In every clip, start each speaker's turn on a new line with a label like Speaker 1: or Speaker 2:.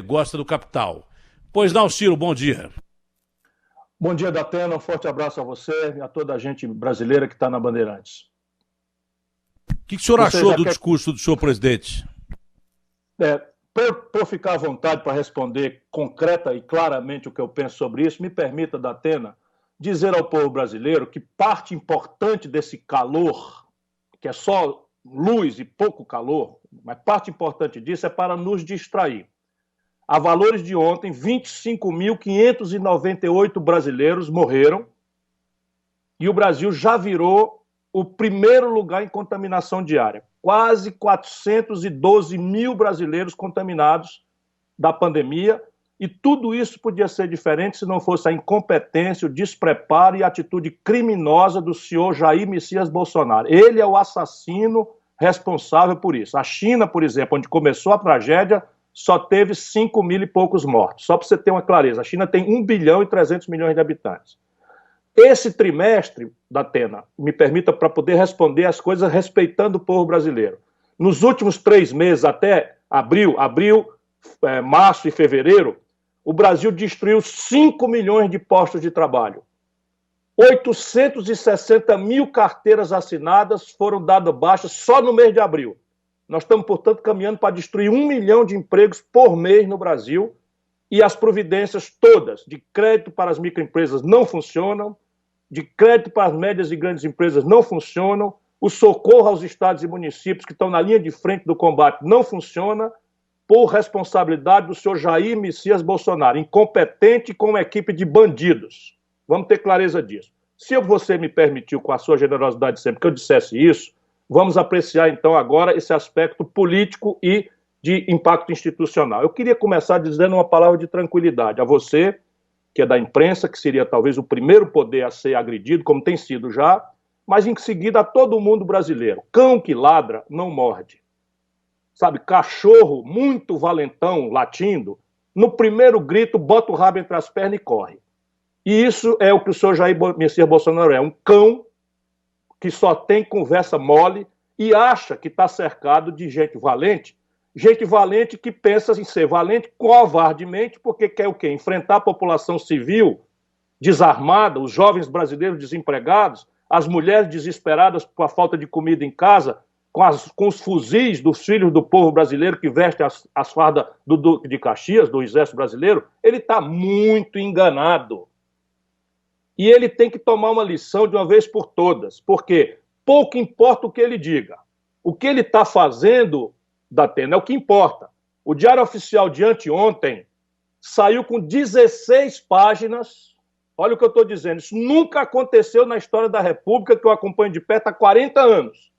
Speaker 1: Gosta do capital. Pois não, Ciro, bom dia.
Speaker 2: Bom dia, Datena. Um forte abraço a você e a toda a gente brasileira que está na Bandeirantes.
Speaker 1: O que o senhor achou do discurso do senhor presidente?
Speaker 2: Para eu ficar à vontade para responder concreta e claramente o que eu penso sobre isso, me permita, Datena, dizer ao povo brasileiro que parte importante desse calor, que é só luz e pouco calor, mas parte importante disso é para nos distrair. A valores de ontem, 25.598 brasileiros morreram e o Brasil já virou o primeiro lugar em contaminação diária. Quase 412 mil brasileiros contaminados da pandemia, e tudo isso podia ser diferente se não fosse a incompetência, o despreparo e a atitude criminosa do senhor Jair Messias Bolsonaro. Ele é o assassino responsável por isso. A China, por exemplo, onde começou a tragédia, só teve 5 mil e poucos mortos. Só para você ter uma clareza, a China tem 1 bilhão e 300 milhões de habitantes. Esse trimestre, Datena, me permita para poder responder as coisas respeitando o povo brasileiro. Nos últimos 3 meses, até abril, março e fevereiro, o Brasil destruiu 5 milhões de postos de trabalho. 860 mil carteiras assinadas foram dadas baixas só no mês de abril. Nós estamos, portanto, caminhando para destruir 1 milhão de empregos por mês no Brasil, e as providências todas de crédito para as microempresas não funcionam, de crédito para as médias e grandes empresas não funcionam, o socorro aos estados e municípios que estão na linha de frente do combate não funciona, por responsabilidade do senhor Jair Messias Bolsonaro, incompetente com uma equipe de bandidos. Vamos ter clareza disso. Se você me permitiu, com a sua generosidade sempre, que eu dissesse isso, vamos apreciar, então, agora esse aspecto político e de impacto institucional. Eu queria começar dizendo uma palavra de tranquilidade a você, que é da imprensa, que seria talvez o primeiro poder a ser agredido, como tem sido já, mas em seguida a todo mundo brasileiro. Cão que ladra não morde. Sabe, cachorro muito valentão, latindo, no primeiro grito bota o rabo entre as pernas e corre. E isso é o que o senhor Jair Messias Bolsonaro é, um cão que só tem conversa mole e acha que está cercado de gente valente que pensa em ser valente covardemente, porque quer o quê? Enfrentar a população civil desarmada, os jovens brasileiros desempregados, as mulheres desesperadas por a falta de comida em casa, com os fuzis dos filhos do povo brasileiro que vestem as fardas do Duque de Caxias, do Exército Brasileiro. Ele está muito enganado. E ele tem que tomar uma lição de uma vez por todas, porque pouco importa o que ele diga. O que ele está fazendo, Datena, é o que importa. O Diário Oficial de anteontem saiu com 16 páginas. Olha o que eu estou dizendo. Isso nunca aconteceu na história da República, que eu acompanho de perto há 40 anos.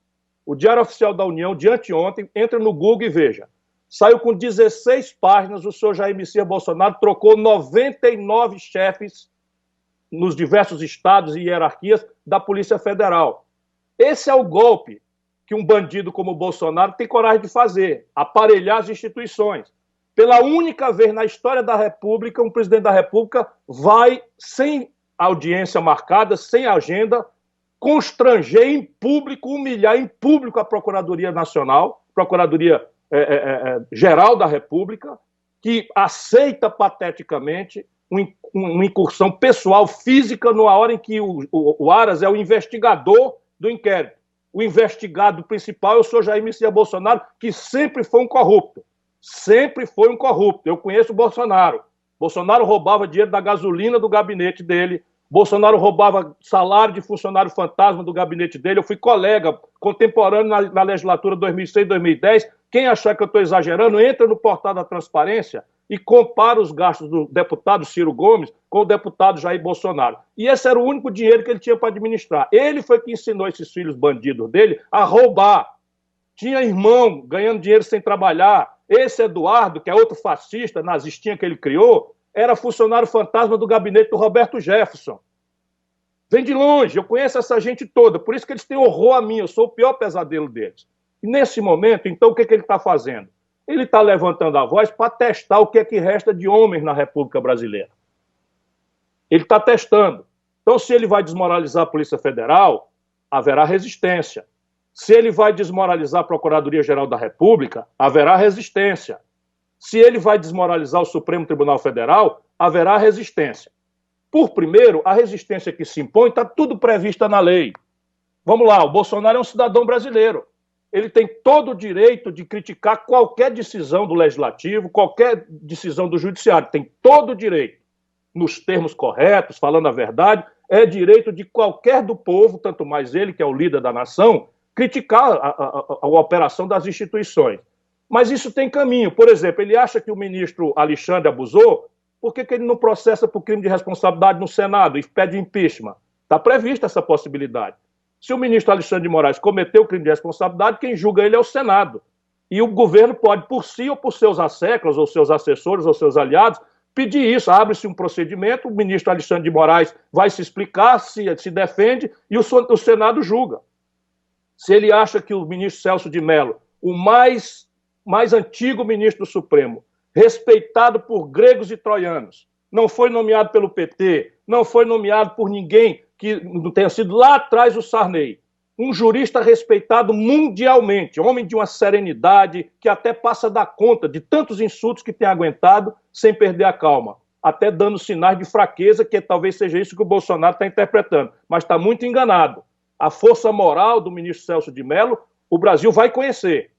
Speaker 2: O Diário Oficial da União de anteontem, entra no Google e veja. Saiu com 16 páginas, o senhor Jair Messias Bolsonaro trocou 99 chefes nos diversos estados e hierarquias da Polícia Federal. Esse é o golpe que um bandido como o Bolsonaro tem coragem de fazer, aparelhar as instituições. Pela única vez na história da República, um presidente da República vai, sem audiência marcada, sem agenda, constranger em público, humilhar em público a Procuradoria Nacional, Procuradoria Geral da República, que aceita pateticamente uma incursão pessoal, física, numa hora em que o Aras é o investigador do inquérito. O investigado principal é o senhor Jair Messias Bolsonaro, que sempre foi um corrupto. Sempre foi um corrupto. Eu conheço o Bolsonaro. Bolsonaro roubava dinheiro da gasolina do gabinete dele. Bolsonaro roubava salário de funcionário fantasma do gabinete dele. Eu fui colega contemporâneo na legislatura 2006-2010. Quem achar que eu estou exagerando, entra no portal da transparência e compara os gastos do deputado Ciro Gomes com o deputado Jair Bolsonaro. E esse era o único dinheiro que ele tinha para administrar. Ele foi que ensinou esses filhos bandidos dele a roubar. Tinha irmão ganhando dinheiro sem trabalhar. Esse Eduardo, que é outro fascista, nazistinha que ele criou, era funcionário fantasma do gabinete do Roberto Jefferson. Vem de longe, eu conheço essa gente toda, por isso que eles têm horror a mim, eu sou o pior pesadelo deles. E nesse momento, então, o que ele está fazendo? Ele está levantando a voz para testar o que é que resta de homens na República Brasileira. Ele está testando. Então, se ele vai desmoralizar a Polícia Federal, haverá resistência. Se ele vai desmoralizar a Procuradoria-Geral da República, haverá resistência. Se ele vai desmoralizar o Supremo Tribunal Federal, haverá resistência. Por primeiro, a resistência que se impõe está tudo prevista na lei. Vamos lá, o Bolsonaro é um cidadão brasileiro. Ele tem todo o direito de criticar qualquer decisão do Legislativo, qualquer decisão do Judiciário. Tem todo o direito, nos termos corretos, falando a verdade. É direito de qualquer do povo, tanto mais ele, que é o líder da nação, criticar a operação das instituições. Mas isso tem caminho. Por exemplo, ele acha que o ministro Alexandre abusou, por que ele não processa por crime de responsabilidade no Senado e pede impeachment? Está prevista essa possibilidade. Se o ministro Alexandre de Moraes cometeu crime de responsabilidade, quem julga ele é o Senado. E o governo pode, por si ou por seus asseclas, ou seus assessores, ou seus aliados, pedir isso. Abre-se um procedimento, o ministro Alexandre de Moraes vai se explicar, se defende, e o Senado julga. Se ele acha que o ministro Celso de Mello, o mais antigo ministro do Supremo, respeitado por gregos e troianos, não foi nomeado pelo PT, não foi nomeado por ninguém que não tenha sido lá atrás o Sarney, um jurista respeitado mundialmente, homem de uma serenidade que até passa a dar conta de tantos insultos que tem aguentado sem perder a calma, até dando sinais de fraqueza, que talvez seja isso que o Bolsonaro está interpretando, mas está muito enganado. A força moral do ministro Celso de Mello, o Brasil vai conhecer.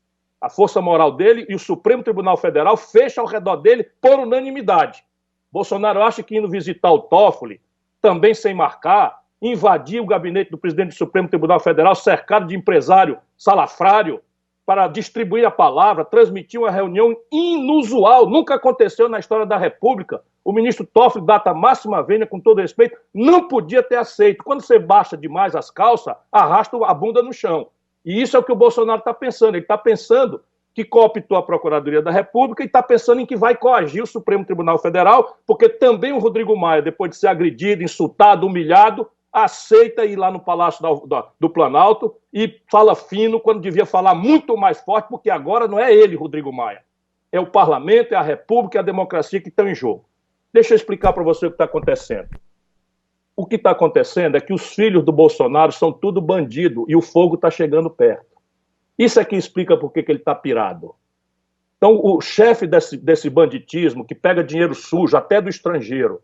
Speaker 2: A força moral dele, e o Supremo Tribunal Federal fecha ao redor dele por unanimidade. Bolsonaro acha que indo visitar o Toffoli, também sem marcar, invadir o gabinete do presidente do Supremo Tribunal Federal, cercado de empresário salafrário, para distribuir a palavra, transmitir uma reunião inusual, nunca aconteceu na história da República. O ministro Toffoli, data máxima vênia, com todo respeito, não podia ter aceito. Quando você baixa demais as calças, arrasta a bunda no chão. E isso é o que o Bolsonaro está pensando. Ele está pensando que cooptou a Procuradoria da República e está pensando em que vai coagir o Supremo Tribunal Federal, porque também o Rodrigo Maia, depois de ser agredido, insultado, humilhado, aceita ir lá no Palácio do Planalto e fala fino quando devia falar muito mais forte, porque agora não é ele, Rodrigo Maia. É o parlamento, é a República, é a democracia que estão em jogo. Deixa eu explicar para você o que está acontecendo. O que está acontecendo é que os filhos do Bolsonaro são tudo bandido e o fogo está chegando perto. Isso é que explica por que ele está pirado. Então, o chefe desse banditismo, que pega dinheiro sujo, até do estrangeiro,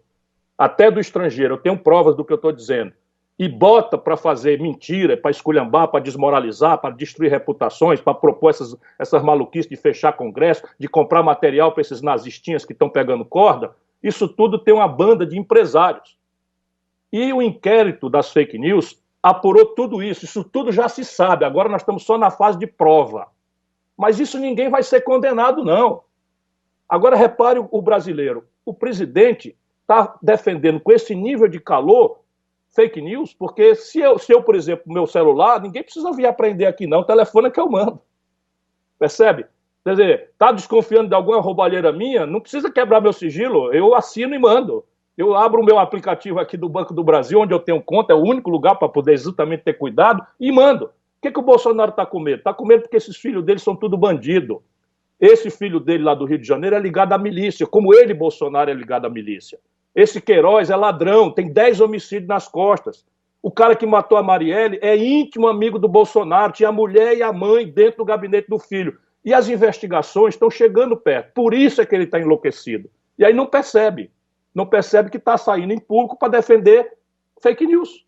Speaker 2: eu tenho provas do que eu estou dizendo, e bota para fazer mentira, para esculhambar, para desmoralizar, para destruir reputações, para propor essas maluquices de fechar congresso, de comprar material para esses nazistinhas que estão pegando corda, isso tudo tem uma banda de empresários. E o inquérito das fake news apurou tudo isso tudo já se sabe, agora nós estamos só na fase de prova. Mas isso ninguém vai ser condenado, não. Agora repare o brasileiro, o presidente está defendendo com esse nível de calor fake news, porque se eu, por exemplo, meu celular, ninguém precisa vir aprender aqui não, o telefone é que eu mando. Percebe? Quer dizer, está desconfiando de alguma roubalheira minha, não precisa quebrar meu sigilo, eu assino e mando. Eu abro o meu aplicativo aqui do Banco do Brasil, onde eu tenho conta, é o único lugar para poder exatamente ter cuidado, e mando. O que o Bolsonaro está com medo? Está com medo porque esses filhos dele são tudo bandido. Esse filho dele lá do Rio de Janeiro é ligado à milícia, como ele, Bolsonaro, é ligado à milícia. Esse Queiroz é ladrão, tem 10 homicídios nas costas. O cara que matou a Marielle é íntimo amigo do Bolsonaro, tinha a mulher e a mãe dentro do gabinete do filho. E as investigações estão chegando perto, por isso é que ele está enlouquecido. E aí não percebe que está saindo em público para defender fake news.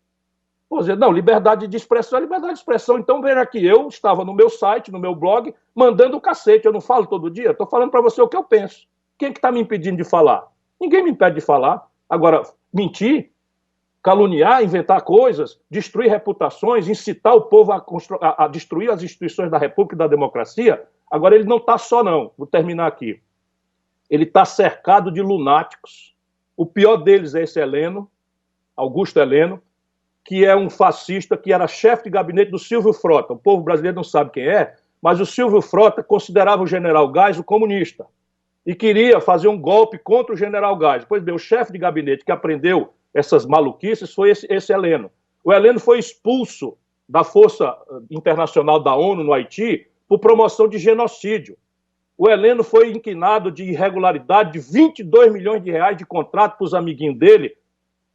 Speaker 2: Vou dizer, não, liberdade de expressão é liberdade de expressão. Então, veja aqui, eu estava no meu site, no meu blog, mandando o cacete. Eu não falo todo dia, estou falando para você o que eu penso. Quem é que está me impedindo de falar? Ninguém me impede de falar. Agora, mentir, caluniar, inventar coisas, destruir reputações, incitar o povo a destruir as instituições da República e da democracia, agora ele não está só, não. Vou terminar aqui. Ele está cercado de lunáticos. O pior deles é esse Heleno, Augusto Heleno, que é um fascista que era chefe de gabinete do Silvio Frota. O povo brasileiro não sabe quem é, mas o Silvio Frota considerava o general Geisel comunista e queria fazer um golpe contra o general Geisel. Pois bem, o chefe de gabinete que aprendeu essas maluquices foi esse Heleno. O Heleno foi expulso da Força Internacional da ONU no Haiti por promoção de genocídio. O Heleno foi inquinado de irregularidade de 22 milhões de reais de contrato para os amiguinhos dele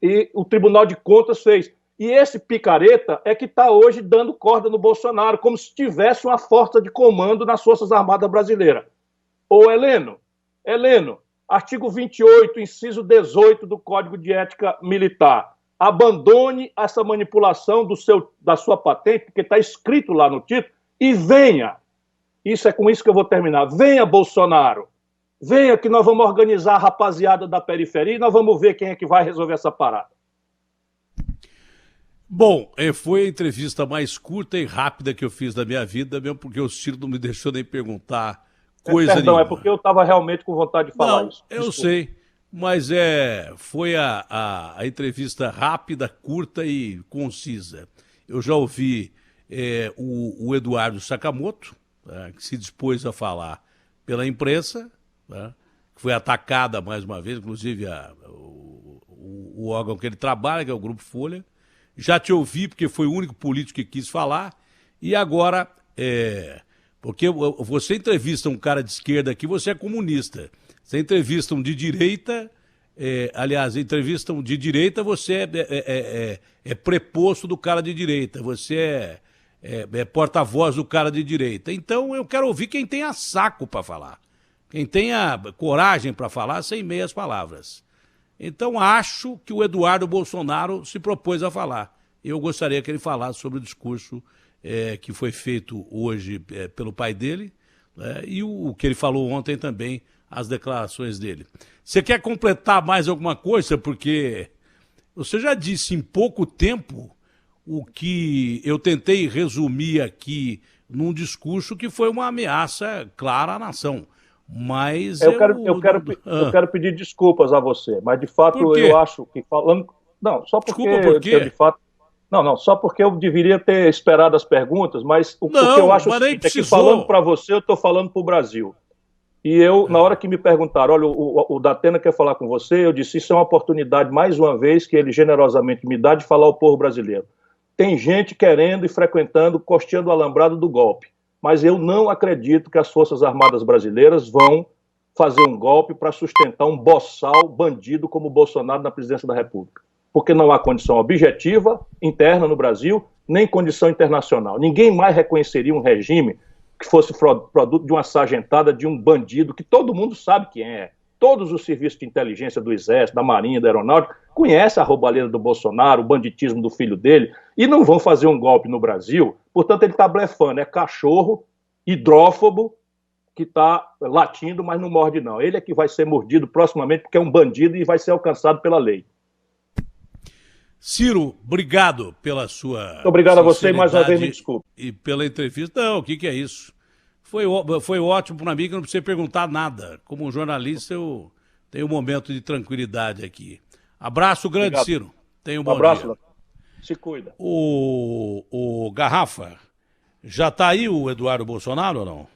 Speaker 2: e o Tribunal de Contas fez. E esse picareta é que está hoje dando corda no Bolsonaro, como se tivesse uma força de comando nas Forças Armadas Brasileiras. Ô, Heleno, Heleno, artigo 28, inciso 18 do Código de Ética Militar. Abandone essa manipulação da sua patente, porque está escrito lá no título, e venha. Isso é com isso que eu vou terminar. Venha, Bolsonaro. Venha que nós vamos organizar a rapaziada da periferia e nós vamos ver quem é que vai resolver essa parada.
Speaker 1: Bom, foi a entrevista mais curta e rápida que eu fiz da minha vida, mesmo porque o Ciro não me deixou nem perguntar coisa
Speaker 2: Perdão,
Speaker 1: nenhuma.
Speaker 2: é porque eu estava realmente com vontade de falar
Speaker 1: Não,
Speaker 2: isso.
Speaker 1: Eu sei, mas foi a entrevista rápida, curta e concisa. Eu já ouvi o Eduardo Sakamoto, que se dispôs a falar pela imprensa, que foi atacada mais uma vez, inclusive o órgão que ele trabalha, que é o Grupo Folha. Já te ouvi, porque foi o único político que quis falar, e agora, porque você entrevista um cara de esquerda aqui, você é comunista. Você entrevista um de direita, aliás, entrevista um de direita, você é preposto do cara de direita, você é porta-voz do cara de direita. Então eu quero ouvir quem tenha saco para falar, quem tenha coragem para falar sem meias palavras. Então acho que o Eduardo Bolsonaro se propôs a falar. Eu gostaria que ele falasse sobre o discurso que foi feito hoje pelo pai dele, e o que ele falou ontem também, as declarações dele. Você quer completar mais alguma coisa? Porque você já disse em pouco tempo o que eu tentei resumir aqui num discurso que foi uma ameaça clara à nação. Mas
Speaker 2: eu quero pedir desculpas a você, mas de fato eu acho que falando. Não, só porque.
Speaker 1: Desculpa por quê?
Speaker 2: De fato. Não, só porque eu deveria ter esperado as perguntas, mas o que eu acho é que falando para você, eu estou falando para o Brasil. E eu, na hora que me perguntaram, olha, o Datena quer falar com você, eu disse, isso é uma oportunidade, mais uma vez, que ele generosamente me dá de falar ao povo brasileiro. Tem gente querendo e frequentando, costeando o alambrado do golpe. Mas eu não acredito que as Forças Armadas brasileiras vão fazer um golpe para sustentar um boçal bandido como o Bolsonaro na presidência da República. Porque não há condição objetiva interna no Brasil, nem condição internacional. Ninguém mais reconheceria um regime que fosse produto de uma sargentada, de um bandido, que todo mundo sabe quem é. Todos os serviços de inteligência do Exército, da Marinha, da Aeronáutica, conhecem a roubalheira do Bolsonaro, o banditismo do filho dele, e não vão fazer um golpe no Brasil. Portanto, ele está blefando. É cachorro hidrófobo que está latindo, mas não morde, não. Ele é que vai ser mordido proximamente, porque é um bandido e vai ser alcançado pela lei.
Speaker 1: Ciro, obrigado pela sua
Speaker 2: Muito obrigado a você, mais uma vez, me desculpe.
Speaker 1: E pela entrevista. Não, o que é isso? Foi ótimo para mim, que eu não precisei perguntar nada. Como jornalista, eu tenho um momento de tranquilidade aqui. Abraço grande, obrigado. Ciro. Tenha um bom
Speaker 2: abraço,
Speaker 1: dia.
Speaker 2: Se cuida.
Speaker 1: O Garrafa, já está aí o Eduardo Bolsonaro ou não?